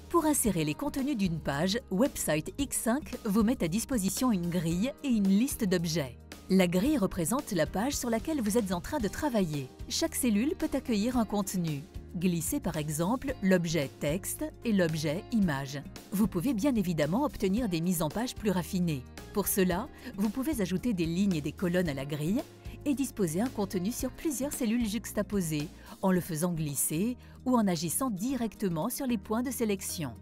Pour insérer les contenus d'une page, Website X5 vous met à disposition une grille et une liste d'objets. La grille représente la page sur laquelle vous êtes en train de travailler. Chaque cellule peut accueillir un contenu. Glissez par exemple l'objet texte et l'objet image. Vous pouvez bien évidemment obtenir des mises en page plus raffinées. Pour cela, vous pouvez ajouter des lignes et des colonnes à la grille et disposer un contenu sur plusieurs cellules juxtaposées en le faisant glisser ou en agissant directement sur les points de sélection.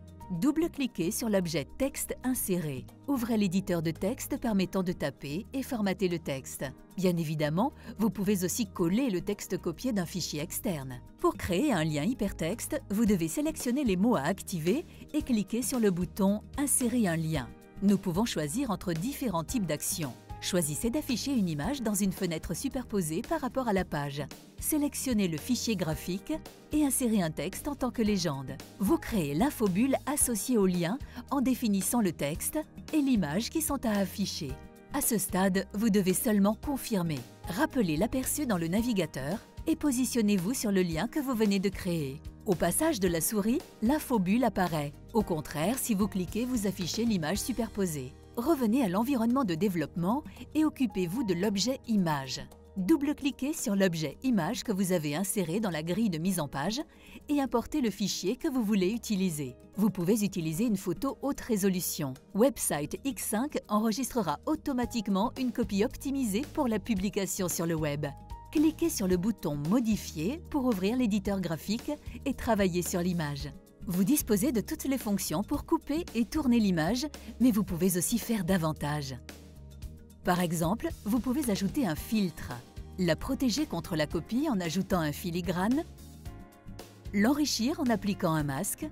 Double-cliquez sur l'objet texte inséré. Ouvrez l'éditeur de texte permettant de taper et formater le texte. Bien évidemment, vous pouvez aussi coller le texte copié d'un fichier externe. Pour créer un lien hypertexte, vous devez sélectionner les mots à activer et cliquer sur le bouton « Insérer un lien ». Nous pouvons choisir entre différents types d'actions. Choisissez d'afficher une image dans une fenêtre superposée par rapport à la page. Sélectionnez le fichier graphique et insérez un texte en tant que légende. Vous créez l'infobulle associée au lien en définissant le texte et l'image qui sont à afficher. À ce stade, vous devez seulement confirmer. Rappelez l'aperçu dans le navigateur et positionnez-vous sur le lien que vous venez de créer. Au passage de la souris, l'infobulle apparaît. Au contraire, si vous cliquez, vous affichez l'image superposée. Revenez à l'environnement de développement et occupez-vous de l'objet image. Double-cliquez sur l'objet image que vous avez inséré dans la grille de mise en page et importez le fichier que vous voulez utiliser. Vous pouvez utiliser une photo haute résolution. Website X5 enregistrera automatiquement une copie optimisée pour la publication sur le web. Cliquez sur le bouton « Modifier » pour ouvrir l'éditeur graphique et travailler sur l'image. Vous disposez de toutes les fonctions pour couper et tourner l'image, mais vous pouvez aussi faire davantage. Par exemple, vous pouvez ajouter un filtre, la protéger contre la copie en ajoutant un filigrane, l'enrichir en appliquant un masque,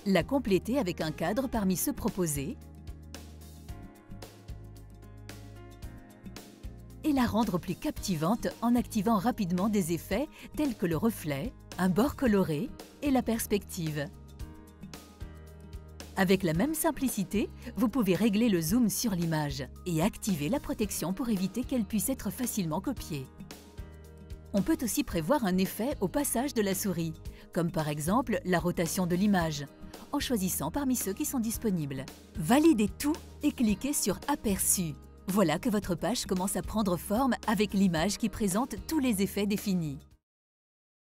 la compléter avec un cadre parmi ceux proposés et la rendre plus captivante en activant rapidement des effets tels que le reflet, un bord coloré et la perspective. Avec la même simplicité, vous pouvez régler le zoom sur l'image et activer la protection pour éviter qu'elle puisse être facilement copiée. On peut aussi prévoir un effet au passage de la souris, comme par exemple la rotation de l'image, en choisissant parmi ceux qui sont disponibles. Validez tout et cliquez sur « Aperçu ». Voilà que votre page commence à prendre forme avec l'image qui présente tous les effets définis.